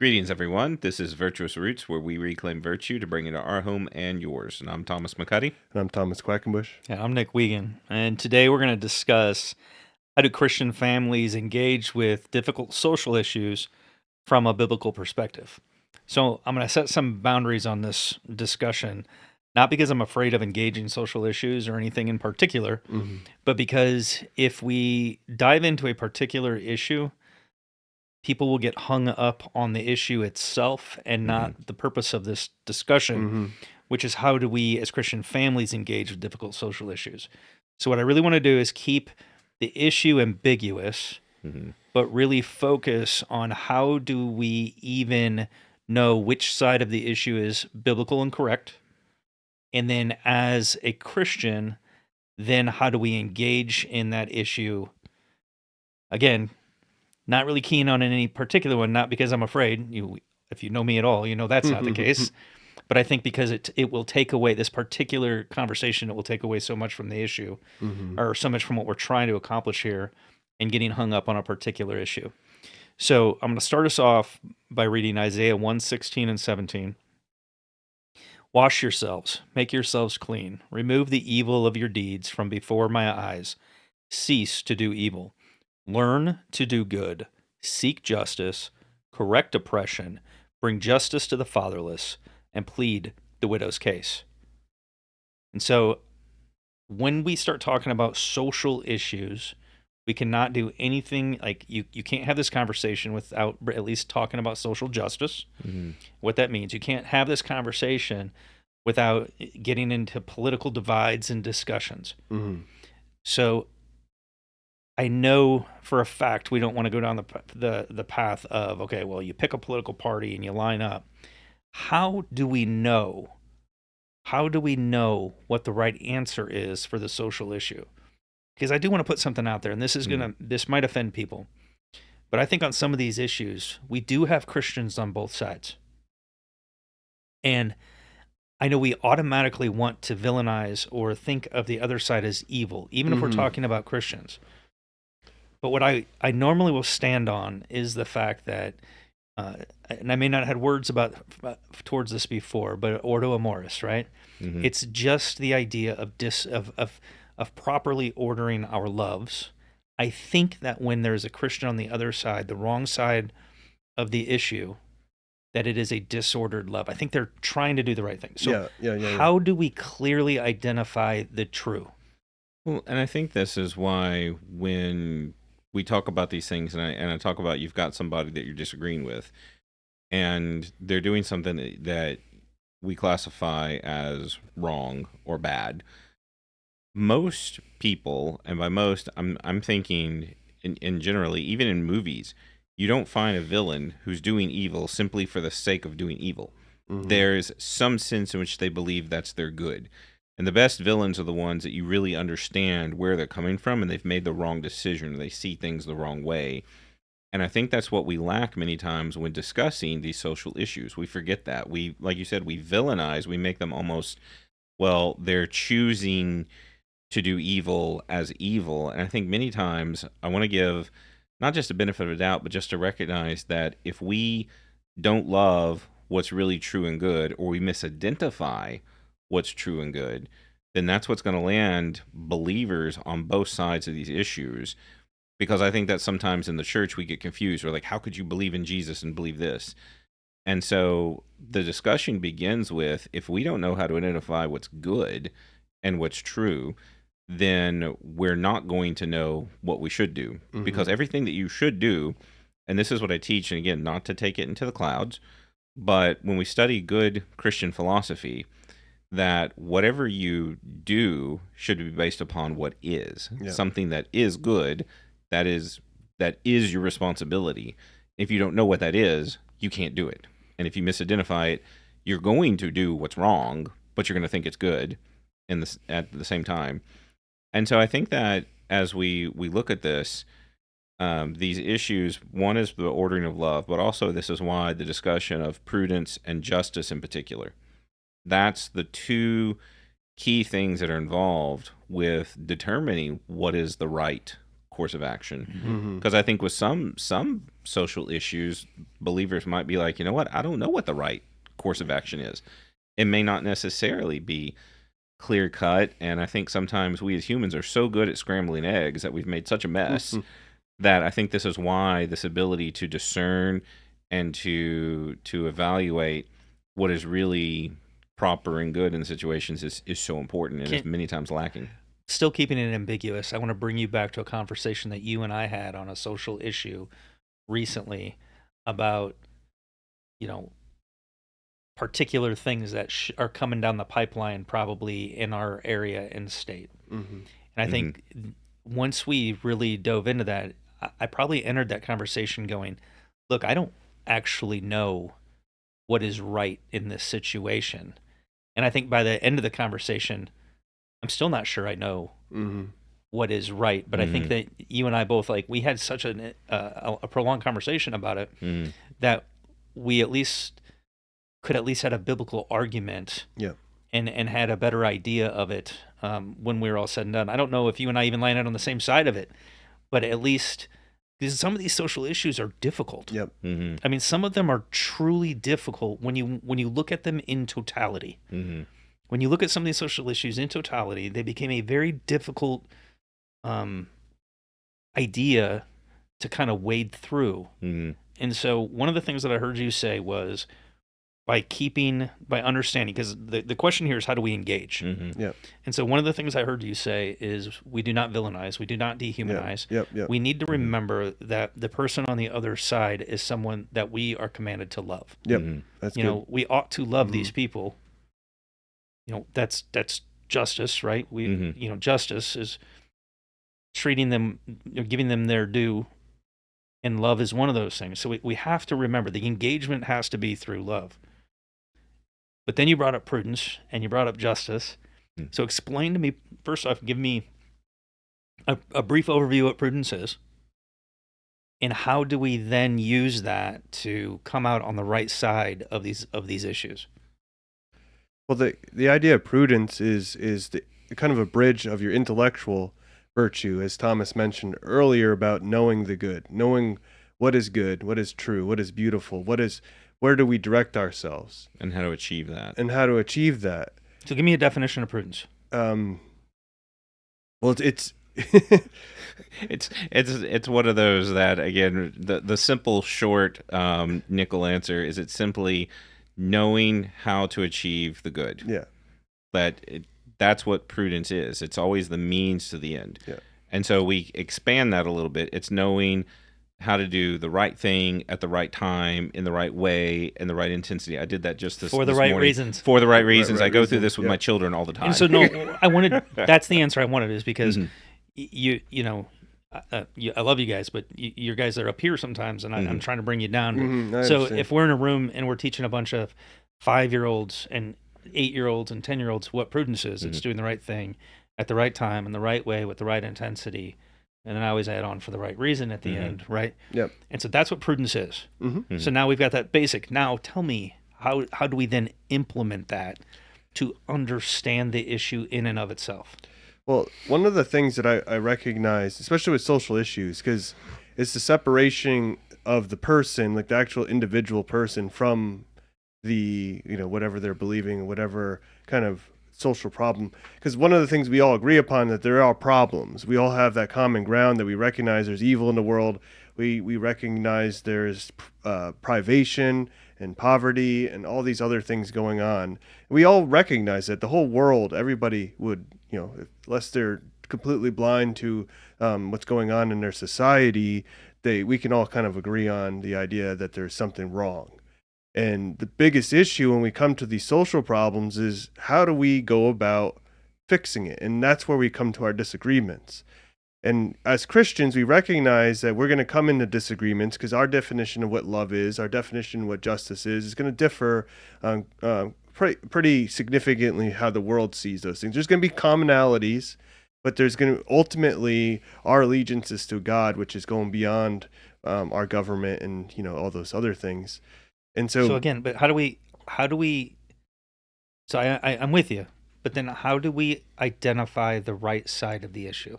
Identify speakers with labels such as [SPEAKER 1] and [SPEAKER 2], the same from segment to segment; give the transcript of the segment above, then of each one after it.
[SPEAKER 1] Greetings, everyone. This is Virtuous Roots, where we reclaim virtue to bring into our home and yours. And I'm Thomas McCuddy.
[SPEAKER 2] And I'm Thomas Quackenbush.
[SPEAKER 3] Yeah, I'm Nick Wiegand, and today we're going to discuss how do Christian families engage with difficult social issues from a biblical perspective. So I'm going to set some boundaries on this discussion, not because I'm afraid of engaging social issues or anything in particular, but because if we dive into a particular issue, people will get hung up on the issue itself and not the purpose of this discussion, which is how do we as Christian families engage with difficult social issues. So what I really want to do is keep the issue ambiguous, but really focus on how do we even know which side of the issue is biblical and correct. And then as a Christian, then how do we engage in that issue? Again, not really keen on any particular one, not because I'm afraid. If you know me at all, you know that's not the case. But I think because it will take away this particular conversation, it will take away so much from the issue, or so much from what we're trying to accomplish here, and getting hung up on a particular issue. So I'm going to start us off by reading Isaiah 1:16 and 17. Wash yourselves, make yourselves clean, remove the evil of your deeds from before my eyes. Cease to do evil. Learn to do good, seek justice, correct oppression, bring justice to the fatherless, and plead the widow's case. And so when we start talking about social issues, we cannot do anything like you can't have this conversation without at least talking about social justice. What that means, you can't have this conversation without getting into political divides and discussions. So I know for a fact we don't want to go down the path of, okay, well, you pick a political party and you line up. How do we know? How do we know what the right answer is for the social issue? Because I do want to put something out there, and this might offend people, but I think on some of these issues, we do have Christians on both sides. And I know we automatically want to villainize or think of the other side as evil, even if we're talking about Christians. But what I normally will stand on is the fact that, and I may not have had words towards this before, but ordo amoris, right? It's just the idea of properly ordering our loves. I think that when there's a Christian on the other side, the wrong side of the issue, that it is a disordered love. I think they're trying to do the right thing. So how do we clearly identify the true?
[SPEAKER 1] Well, and I think this is why when we talk about these things, and I talk about you've got somebody that you're disagreeing with, and they're doing something that we classify as wrong or bad. Most people, and by most, I'm thinking in generally, even in movies, you don't find a villain who's doing evil simply for the sake of doing evil. There's some sense in which they believe that's their good. And the best villains are the ones that you really understand where they're coming from, and they've made the wrong decision, or they see things the wrong way. And I think that's what we lack many times when discussing these social issues. We forget that. We, like you said, we villainize, we make them almost, well, they're choosing to do evil as evil. And I think many times I want to give not just a benefit of a doubt, but just to recognize that if we don't love what's really true and good, or we misidentify what's true and good, then that's what's going to land believers on both sides of these issues. Because I think that sometimes in the church we get confused. We're like, how could you believe in Jesus and believe this? And so the discussion begins with, if we don't know how to identify what's good and what's true, then we're not going to know what we should do. Because everything that you should do, and this is what I teach, and again, not to take it into the clouds, but when we study good Christian philosophy, that whatever you do should be based upon what is. Something that is good, that is your responsibility. If you don't know what that is, you can't do it. And if you misidentify it, you're going to do what's wrong, but you're going to think it's good at the same time. And so I think that as we look at this, these issues, one is the ordering of love, but also this is why the discussion of prudence and justice in particular. That's the two key things that are involved with determining what is the right course of action.
[SPEAKER 2] Mm-hmm.
[SPEAKER 1] Because I think with some social issues, believers might be like, you know what, I don't know what the right course of action is. It may not necessarily be clear cut, and I think sometimes we as humans are so good at scrambling eggs that we've made such a mess that I think this is why this ability to discern and to evaluate what is really proper and good in situations is so important and is many times lacking.
[SPEAKER 3] Still keeping it ambiguous, I want to bring you back to a conversation that you and I had on a social issue recently about, particular things that are coming down the pipeline probably in our area and state.
[SPEAKER 2] Mm-hmm.
[SPEAKER 3] And I think once we really dove into that, I probably entered that conversation going, look, I don't actually know what is right in this situation. And I think by the end of the conversation, I'm still not sure I know what is right. But I think that you and I both, we had such a prolonged conversation about it that we could at least had a biblical argument and had a better idea of it when we were all said and done. I don't know if you and I even landed on the same side of it, but at least because some of these social issues are difficult.
[SPEAKER 2] Yep.
[SPEAKER 1] Mm-hmm.
[SPEAKER 3] I mean, some of them are truly difficult when you look at them in totality.
[SPEAKER 1] Mm-hmm.
[SPEAKER 3] When you look at some of these social issues in totality, they became a very difficult idea to kind of wade through.
[SPEAKER 1] Mm-hmm.
[SPEAKER 3] And so one of the things that I heard you say was by understanding, because the question here is how do we engage?
[SPEAKER 1] Mm-hmm.
[SPEAKER 2] Yep.
[SPEAKER 3] And so one of the things I heard you say is we do not villainize, we do not dehumanize.
[SPEAKER 2] Yep.
[SPEAKER 3] We need to remember that the person on the other side is someone that we are commanded to love.
[SPEAKER 2] Yep.
[SPEAKER 1] Mm-hmm.
[SPEAKER 2] That's
[SPEAKER 3] You
[SPEAKER 2] good.
[SPEAKER 3] know, we ought to love these people. That's justice, right? Justice is treating them, giving them their due, and love is one of those things. So we have to remember the engagement has to be through love. But then you brought up prudence and you brought up justice. So explain to me, first off, give me a brief overview of what prudence is. And how do we then use that to come out on the right side of these issues?
[SPEAKER 2] Well, the idea of prudence is the kind of a bridge of your intellectual virtue, as Thomas mentioned earlier, about knowing the good, knowing what is good, what is true, what is beautiful, where do we direct ourselves,
[SPEAKER 1] And how to achieve that.
[SPEAKER 2] and how to achieve that.
[SPEAKER 3] So give me a definition of prudence.
[SPEAKER 2] Well, it's
[SPEAKER 1] It's one of those that, again, the simple short nickel answer is it's simply knowing how to achieve the good.
[SPEAKER 2] yeah.
[SPEAKER 1] That's what prudence is. It's always the means to the end.
[SPEAKER 2] Yeah.
[SPEAKER 1] And so we expand that a little bit. It's knowing how to do the right thing at the right time, in the right way, in the right intensity. I did that just this
[SPEAKER 3] For the
[SPEAKER 1] this
[SPEAKER 3] right
[SPEAKER 1] morning.
[SPEAKER 3] reasons.
[SPEAKER 1] For the right reasons.
[SPEAKER 2] right
[SPEAKER 1] I go through
[SPEAKER 2] reasons,
[SPEAKER 1] this with
[SPEAKER 2] yeah.
[SPEAKER 1] my children all the time.
[SPEAKER 3] And so that's the answer I wanted, is because I love you guys, but you guys are up here sometimes, and I'm trying to bring you down.
[SPEAKER 2] I
[SPEAKER 3] So
[SPEAKER 2] understand.
[SPEAKER 3] if we're in a room and we're teaching a bunch of 5-year-olds and 8-year-olds and 10-year-olds what prudence is, it's doing the right thing at the right time in the right way with the right intensity. And then I always add on for the right reason at the end, right?
[SPEAKER 2] Yep.
[SPEAKER 3] And so that's what prudence is.
[SPEAKER 2] Mm-hmm.
[SPEAKER 3] So now we've got that basic. Now tell me, how do we then implement that to understand the issue in and of itself?
[SPEAKER 2] Well, one of the things that I recognize, especially with social issues, because it's the separation of the person, like the actual individual person, from the, whatever they're believing, whatever kind of social problem. Because one of the things we all agree upon, that there are problems. We all have that common ground, that we recognize there's evil in the world. We recognize there's privation and poverty and all these other things going on. We all recognize that the whole world, everybody would, unless they're completely blind to what's going on in their society, we can all kind of agree on the idea that there's something wrong. And the biggest issue when we come to these social problems is how do we go about fixing it? And that's where we come to our disagreements. And as Christians, we recognize that we're going to come into disagreements because our definition of what love is, our definition of what justice is going to differ pretty significantly how the world sees those things. There's going to be commonalities, but there's going to ultimately, our allegiance is to God, which is going beyond our government and all those other things. And
[SPEAKER 3] So again, but how do we? So I'm with you, but then how do we identify the right side of the issue?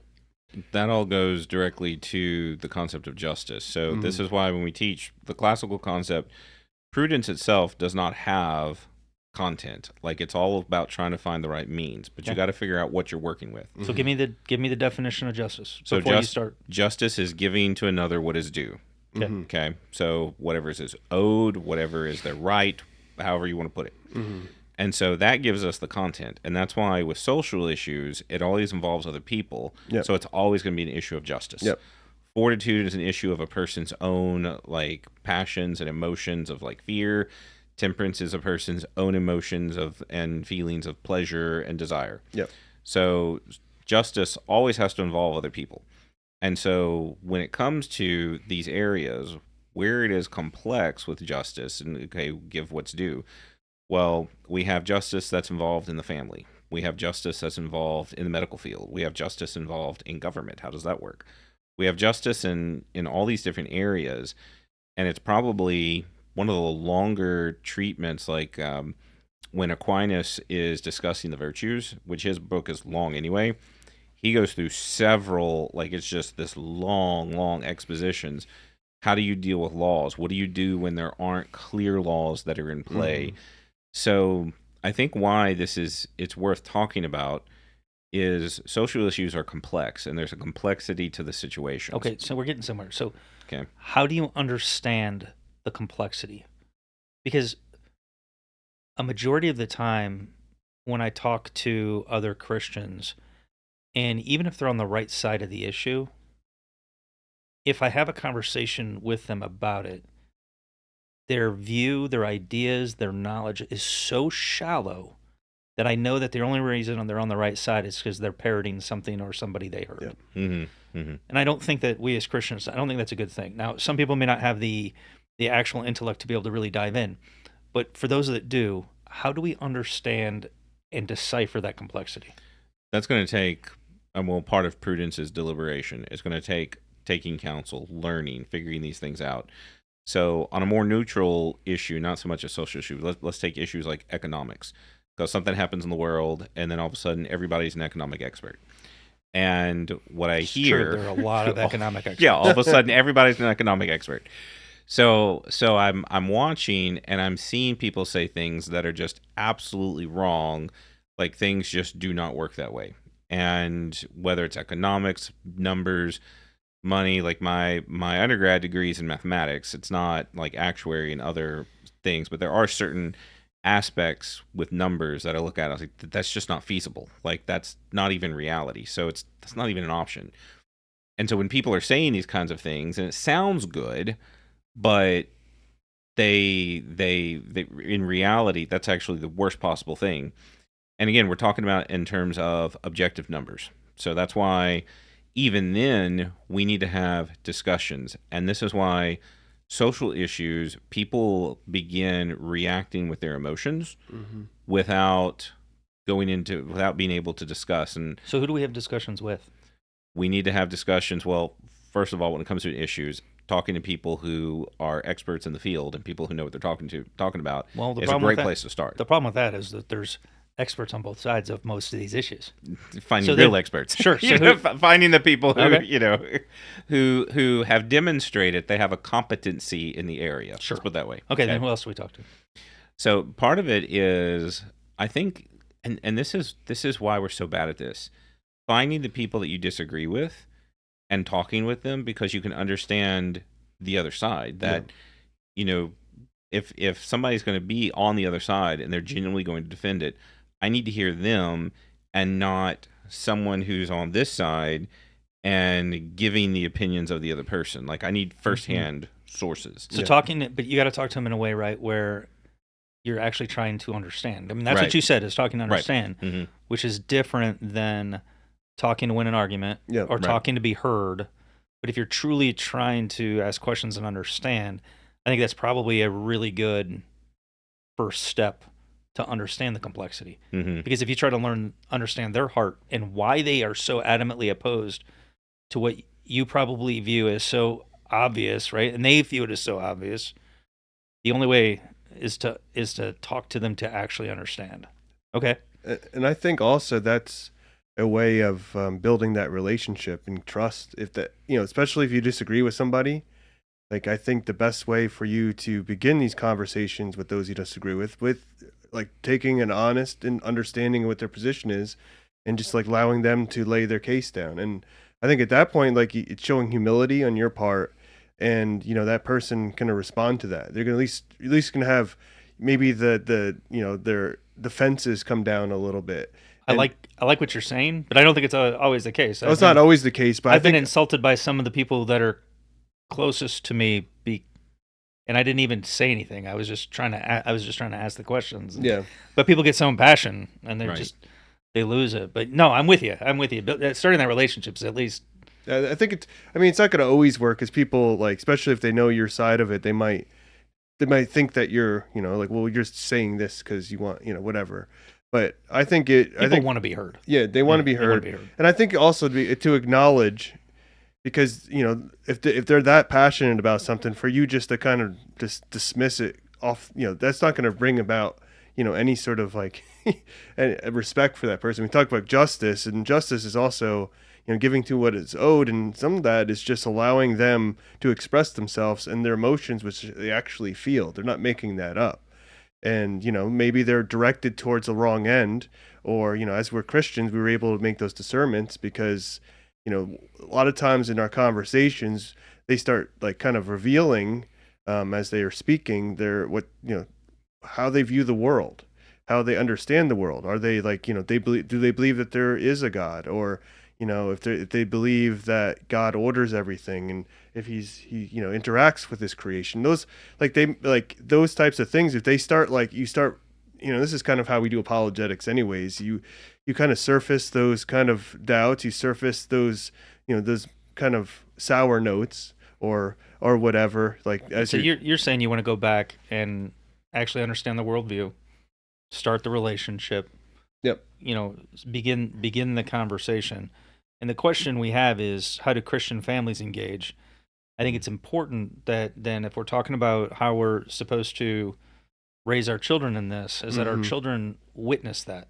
[SPEAKER 1] that all goes directly to the concept of justice. So this is why when we teach the classical concept, prudence itself does not have content. Like, it's all about trying to find the right means, but you
[SPEAKER 3] Okay.
[SPEAKER 1] got to figure out what you're working with.
[SPEAKER 3] So give me the definition of justice
[SPEAKER 1] So
[SPEAKER 3] before you start.
[SPEAKER 1] justice is giving to another what is due.
[SPEAKER 3] Okay.
[SPEAKER 1] Okay. So whatever is owed, whatever is their right, however you want to put it. And so that gives us the content. And that's why with social issues, it always involves other people.
[SPEAKER 2] Yep.
[SPEAKER 1] So it's always going to be an issue of justice.
[SPEAKER 2] Yep.
[SPEAKER 1] Fortitude is an issue of a person's own like passions and emotions of like fear. Temperance is a person's own emotions of and feelings of pleasure and desire.
[SPEAKER 2] Yep.
[SPEAKER 1] So justice always has to involve other people. And so when it comes to these areas where it is complex with justice, and okay, give what's due. Well, we have justice that's involved in the family. We have justice that's involved in the medical field. We have justice involved in government. How does that work? We have justice in all these different areas, and it's probably one of the longer treatments, like when Aquinas is discussing the virtues, which his book is long anyway. He goes through several, like it's just this long expositions. How do you deal with laws? What do you do when there aren't clear laws that are in play? So I think why it's worth talking about is social issues are complex, and there's a complexity to the situation.
[SPEAKER 3] Okay, so we're getting somewhere. So
[SPEAKER 1] Okay.
[SPEAKER 3] how do you understand the complexity? Because a majority of the time when I talk to other Christians, and even if they're on the right side of the issue, if I have a conversation with them about it, their view, their ideas, their knowledge is so shallow that I know that the only reason they're on the right side is because they're parroting something or somebody they heard.
[SPEAKER 2] Yep.
[SPEAKER 3] And I don't think that we as Christians, I don't think that's a good thing. Now, some people may not have the actual intellect to be able to really dive in, but for those that do, how do we understand and decipher that complexity?
[SPEAKER 1] That's going to take, well, part of prudence is deliberation. It's going to take taking counsel, learning, figuring these things out. So on a more neutral issue, not so much a social issue, let's take issues like economics. Because something happens in the world, and then all of a sudden, everybody's an economic expert. And what I
[SPEAKER 3] It's
[SPEAKER 1] hear,
[SPEAKER 3] true, there are a lot of economic experts.
[SPEAKER 1] yeah, all of a sudden, everybody's an economic expert. So I'm watching, and I'm seeing people say things that are just absolutely wrong, like things just do not work that way. And whether it's economics, numbers, money, like my undergrad degree is in mathematics. It's not like actuary and other things, but there are certain aspects with numbers that I look at. I was like, that's just not feasible. Like, that's not even reality. So that's not even an option. And so when people are saying these kinds of things, and it sounds good, but they in reality, that's actually the worst possible thing. And again, we're talking about in terms of objective numbers. So that's why even then we need to have discussions. And this is why social issues, people begin reacting with their emotions without being able to discuss. And
[SPEAKER 3] So who do we have discussions with?
[SPEAKER 1] we need to have discussions. Well, first of all, when it comes to issues, talking to people who are experts in the field and people who know what they're talking about
[SPEAKER 3] Well, the
[SPEAKER 1] is a
[SPEAKER 3] problem with
[SPEAKER 1] great
[SPEAKER 3] that-
[SPEAKER 1] place to start.
[SPEAKER 3] The problem with that is that there's experts on both sides of most of these issues.
[SPEAKER 1] Finding
[SPEAKER 3] so
[SPEAKER 1] real
[SPEAKER 3] they-
[SPEAKER 1] experts.
[SPEAKER 3] Sure,
[SPEAKER 1] You
[SPEAKER 3] so
[SPEAKER 1] know,
[SPEAKER 3] who-
[SPEAKER 1] finding the people who,
[SPEAKER 3] Okay.
[SPEAKER 1] you know, who have demonstrated they have a competency in the area.
[SPEAKER 3] Sure.
[SPEAKER 1] Let's put it that way.
[SPEAKER 3] Okay, then who else do we talk to?
[SPEAKER 1] So part of it is, I think, and this is why we're so bad at this, finding the people that you disagree with and talking with them, because you can understand the other side. That, you know, if somebody's going to be on the other side and they're genuinely going to defend it, I need to hear them and not someone who's on this side and giving the opinions of the other person. Like, I need firsthand sources.
[SPEAKER 3] So but you got to talk to them in a way, right, where you're actually trying to understand. I mean, that's
[SPEAKER 1] Right.
[SPEAKER 3] what you said, is talking to understand,
[SPEAKER 1] Mhm.
[SPEAKER 3] which is different than talking to win an argument
[SPEAKER 2] Yeah,
[SPEAKER 3] or
[SPEAKER 1] right.
[SPEAKER 3] talking to be heard. But if you're truly trying to ask questions and understand, I think that's probably a really good first step to understand the complexity.
[SPEAKER 1] Mhm.
[SPEAKER 3] Because if you try to understand their heart and why they are so adamantly opposed to what you probably view as so obvious, right? And they view it as so obvious, the only way is to talk to them to actually understand. Okay.
[SPEAKER 2] And I think also that's a way of building that relationship and trust. If that, especially if you disagree with somebody, like I think the best way for you to begin these conversations with those you disagree with like taking an honest and understanding of what their position is, and just like allowing them to lay their case down. And I think at that point, like it's showing humility on your part, and that person can respond to that. They're gonna at least gonna have maybe their defenses come down a little bit.
[SPEAKER 3] I like what you're saying, but I don't think it's always the case.
[SPEAKER 2] It's not always the case, but
[SPEAKER 3] I've been insulted by some of the people that are closest to me, and I didn't even say anything. I was just trying to ask the questions.
[SPEAKER 2] Yeah.
[SPEAKER 3] But people get so impassioned, and they're
[SPEAKER 1] Right.
[SPEAKER 3] they lose it. But no, I'm with you. But starting that relationship's at least.
[SPEAKER 2] I think it's not going to always work, because people, like, especially if they know your side of it, they might think that you're, like, well, you're saying this because you want, whatever. But I think
[SPEAKER 3] People want to be heard.
[SPEAKER 2] yeah, they want to be
[SPEAKER 3] They wanna
[SPEAKER 2] heard.
[SPEAKER 3] be heard.
[SPEAKER 2] And I think also to acknowledge, because if they're that passionate about something, for you just to kind of just dismiss it off, that's not going to bring about any sort of like a respect for that person. We talked about justice, and justice is also giving to what is owed, and some of that is just allowing them to express themselves and their emotions, which they actually feel. They're not making that up. And maybe they're directed towards the wrong end, or as we're Christians, we were able to make those discernments, because a lot of times in our conversations, they start like kind of revealing as they are speaking how they view the world, how they understand the world. Are they like, do they believe that there is a God, or if they believe that God orders everything, and if he interacts with his creation, those those types of things. If they start this is kind of how we do apologetics anyways. You kind of surface those kind of doubts, you surface those those kind of sour notes, or whatever, like, as
[SPEAKER 3] So you're saying you want to go back and actually understand the worldview, start the relationship.
[SPEAKER 2] Yep.
[SPEAKER 3] Begin the conversation. And the question we have is, how do Christian families engage? I think it's important that then, if we're talking about how we're supposed to raise our children in this, is that our children witness that.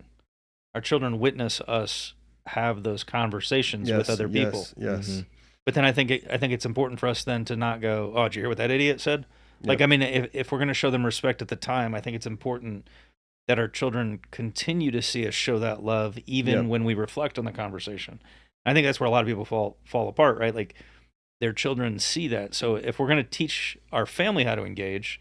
[SPEAKER 3] Our children witness us have those conversations with other people.
[SPEAKER 2] Yes.
[SPEAKER 1] Mhm.
[SPEAKER 3] But then I think it's important for us then to not go, oh, did you hear what that idiot said? Like,
[SPEAKER 2] Yep.
[SPEAKER 3] I mean, if we're going to show them respect at the time, I think it's important that our children continue to see us show that love, even
[SPEAKER 2] Yep.
[SPEAKER 3] when we reflect on the conversation. I think that's where a lot of people fall apart, right? Like, their children see that. So if we're going to teach our family how to engage,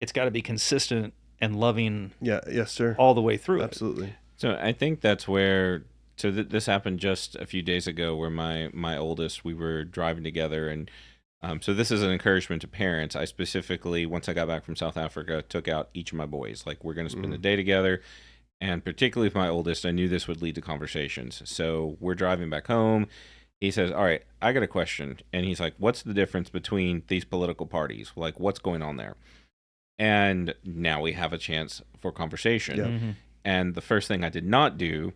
[SPEAKER 3] it's got to be consistent and loving
[SPEAKER 2] Yes, sir.
[SPEAKER 3] all the way through.
[SPEAKER 2] Absolutely.
[SPEAKER 1] So I think that's where. So this happened just a few days ago, where my oldest, we were driving together, and so this is an encouragement to parents. I specifically, once I got back from South Africa, took out each of my boys. Like, we're going to spend the day together, and particularly with my oldest, I knew this would lead to conversations. So we're driving back home. He says, "All right, I got a question," and he's like, "What's the difference between these political parties? Like, what's going on there?" And now we have a chance for conversation.
[SPEAKER 2] Yeah.
[SPEAKER 3] Mhm.
[SPEAKER 1] And the first thing I did not do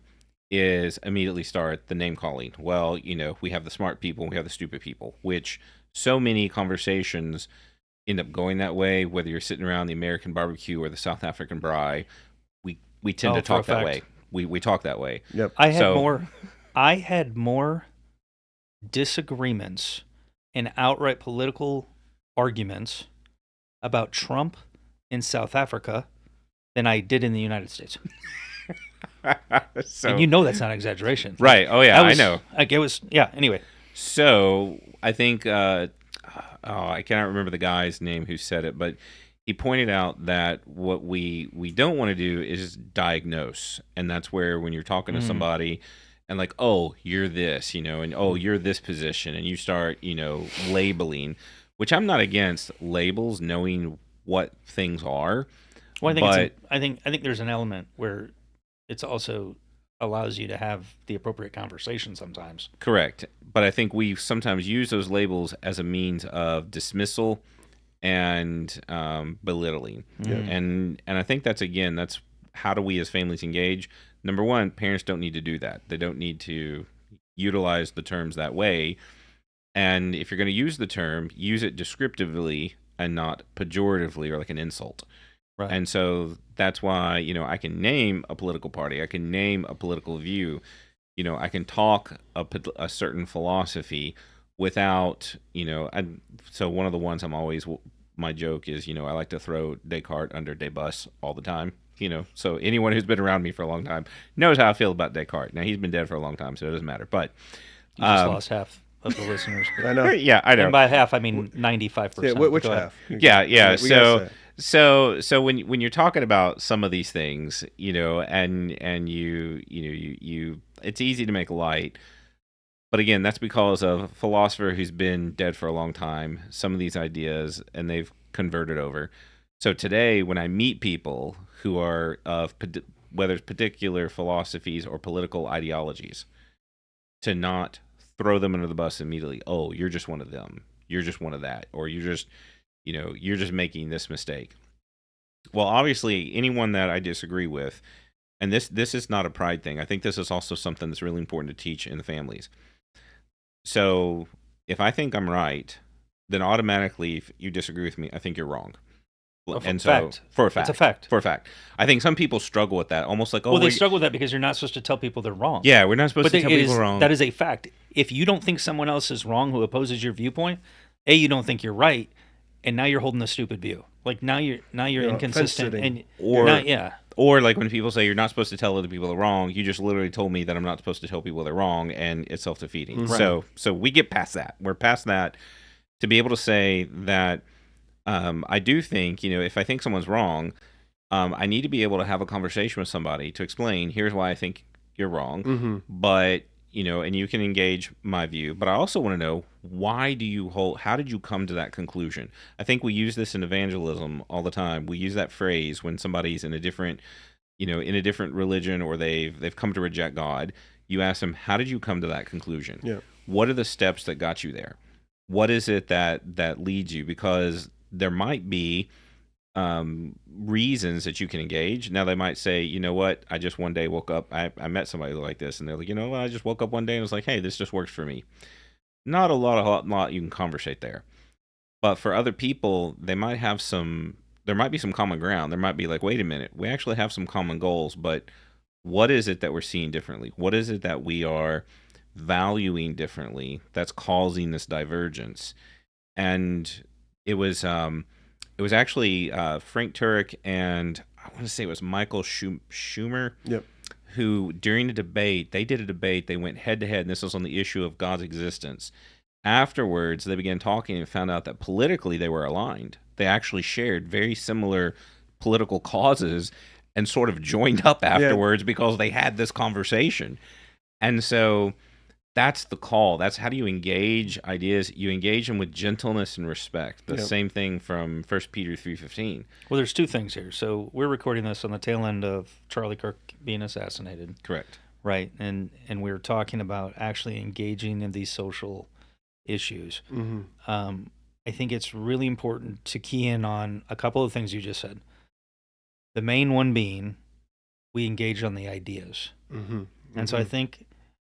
[SPEAKER 1] is immediately start the name calling. Well, we have the smart people, we have the stupid people, which so many conversations end up going that way, whether you're sitting around the American barbecue or the South African braai. We tend to
[SPEAKER 3] Oh, for a
[SPEAKER 1] talk that
[SPEAKER 3] fact.
[SPEAKER 1] way. We talk that way.
[SPEAKER 2] Yep.
[SPEAKER 3] I
[SPEAKER 1] So-
[SPEAKER 3] had more disagreements and outright political arguments about Trump in South Africa than I did in the United States.
[SPEAKER 1] So,
[SPEAKER 3] And that's not an exaggeration.
[SPEAKER 1] right. Oh yeah, I know.
[SPEAKER 3] Like, it was, yeah, anyway.
[SPEAKER 1] So I think I cannot remember the guy's name who said it, but he pointed out that what we don't want to do is diagnose, and that's where, when you're talking to somebody and like, oh, you're this, and oh, you're this position, and you start, labeling, which I'm not against labels, knowing what things are.
[SPEAKER 3] Well, I think there's an element where it's also allows you to have the appropriate conversation sometimes.
[SPEAKER 1] Correct. But I think we sometimes use those labels as a means of dismissal and belittling.
[SPEAKER 2] Yeah.
[SPEAKER 1] And I think that's how do we as families engage? Number one, parents don't need to do that. They don't need to utilize the terms that way. And if you're going to use the term, use it descriptively and not pejoratively or like an insult.
[SPEAKER 3] Right.
[SPEAKER 1] And so that's why, I can name a political party. I can name a political view. I can talk a certain philosophy without, so one of the ones my joke is, I like to throw Descartes under Desbus all the time. So anyone who's been around me for a long time knows how I feel about Descartes. Now, he's been dead for a long time, so it doesn't matter. But
[SPEAKER 3] You just lost half of the listeners.
[SPEAKER 2] I know.
[SPEAKER 1] yeah, I know.
[SPEAKER 3] And by half, I mean 95%.
[SPEAKER 2] Yeah, which
[SPEAKER 3] Go ahead.
[SPEAKER 2] half?
[SPEAKER 1] Yeah.
[SPEAKER 2] We gotta say.
[SPEAKER 1] So when you're talking about some of these things, and you it's easy to make light. But again, that's because of a philosopher who's been dead for a long time, some of these ideas, and they've converted over. So today, when I meet people who are of whether it's particular philosophies or political ideologies, to not throw them under the bus immediately. Oh, you're just one of them. You're just one of that. Or you're just making this mistake. Well, obviously, anyone that I disagree with, and this is not a pride thing. I think this is also something that's really important to teach in the families. So if I think I'm right, then automatically, if you disagree with me, I think you're wrong.
[SPEAKER 3] Well,
[SPEAKER 1] For a fact.
[SPEAKER 3] It's a fact.
[SPEAKER 1] For a fact. I think some people struggle with that, almost like,
[SPEAKER 3] Well, they struggle with that because you're not supposed to tell people they're wrong.
[SPEAKER 1] Yeah, we're not supposed
[SPEAKER 3] But
[SPEAKER 1] to tell people wrong.
[SPEAKER 3] that is a fact. If you don't think someone else is wrong who opposes your viewpoint, A, you don't think you're right, and now you're holding a stupid view. Like now you're inconsistent,
[SPEAKER 2] fence-sitting.
[SPEAKER 3] and
[SPEAKER 1] Or like when people say you're not supposed to tell other people they're wrong, you just literally told me that I'm not supposed to tell people they're wrong, and it's self-defeating.
[SPEAKER 2] Right.
[SPEAKER 1] So we get past that. We're past that to be able to say that I do think, if I think someone's wrong, I need to be able to have a conversation with somebody to explain, here's why I think you're wrong.
[SPEAKER 2] Mm-hmm.
[SPEAKER 1] But, and you can engage my view. But I also want to know, how did you come to that conclusion? I think we use this in evangelism all the time. We use that phrase when somebody's in a different religion, or they've come to reject God. You ask them, how did you come to that conclusion?
[SPEAKER 2] Yeah.
[SPEAKER 1] What are the steps that got you there? What is it that leads you? Because there might be reasons that you can engage. Now they might say, you know what, I just one day woke up, I met somebody like this, and they're like, I just woke up one day and was like, hey, this just works for me. Not a lot you can conversate there. But for other people, there might be some common ground. There might be like, wait a minute, we actually have some common goals, but what is it that we're seeing differently? What is it that we are valuing differently that's causing this divergence? And it was actually Frank Turek, and I want to say it was Michael Schumer,
[SPEAKER 2] Yep.
[SPEAKER 1] who during the debate, they went head to head, and this was on the issue of God's existence. Afterwards, they began talking and found out that politically they were aligned. They actually shared very similar political causes and sort of joined up afterwards because they had this conversation. And so that's the call. That's how do you engage ideas? You engage them with gentleness and respect. The same thing from 1 Peter 3:15.
[SPEAKER 3] Well, there's two things here. So we're recording this on the tail end of Charlie Kirk being assassinated.
[SPEAKER 1] Correct.
[SPEAKER 3] Right. And we were talking about actually engaging in these social issues.
[SPEAKER 2] Mm-hmm.
[SPEAKER 3] I think it's really important to key in on a couple of things you just said. The main one being we engage on the ideas.
[SPEAKER 2] Mm-hmm.
[SPEAKER 3] And so I think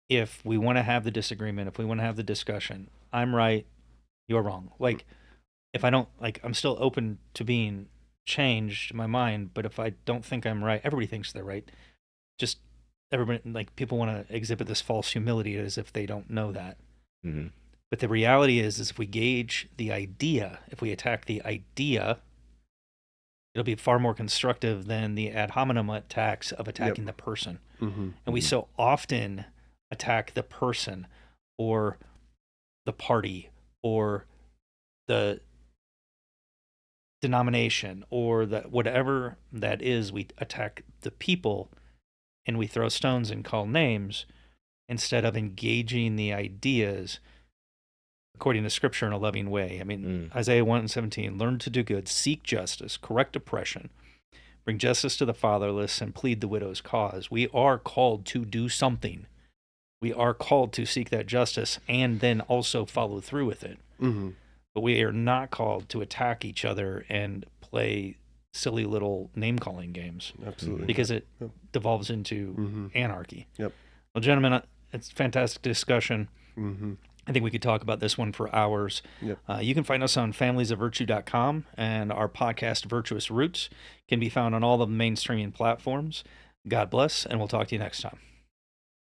[SPEAKER 3] if we want to have the disagreement, if we want to have the discussion, I'm right, you're wrong. Like, if I don't, like, I'm still open to being changed in my mind, but if I don't think I'm right, everybody thinks they're right. Just everybody, like, people want to exhibit this false humility as if they don't know that.
[SPEAKER 1] Mm-hmm.
[SPEAKER 3] But the reality is if we gauge the idea, if we attack the idea, it'll be far more constructive than the ad hominem attacks of attacking the person.
[SPEAKER 2] Mm-hmm.
[SPEAKER 3] And we so often attack the person or the party or the denomination or the whatever that is. We attack the people and we throw stones and call names instead of engaging the ideas according to Scripture in a loving way. I mean, Isaiah 1:17, learn to do good, seek justice, correct oppression, bring justice to the fatherless, and plead the widow's cause. We are called to do something. We are called to seek that justice and then also follow through with it.
[SPEAKER 2] Mm-hmm.
[SPEAKER 3] But we are not called to attack each other and play silly little name-calling games.
[SPEAKER 2] Absolutely.
[SPEAKER 3] Because it devolves into
[SPEAKER 2] Mm-hmm.
[SPEAKER 3] anarchy.
[SPEAKER 2] Yep.
[SPEAKER 3] Well, gentlemen, it's a fantastic discussion.
[SPEAKER 2] Mm-hmm.
[SPEAKER 3] I think we could talk about this one for hours.
[SPEAKER 2] Yep.
[SPEAKER 3] You can find us on familiesofvirtue.com, and our podcast, Virtuous Roots, can be found on all the main streaming platforms. God bless, and we'll talk to you next time.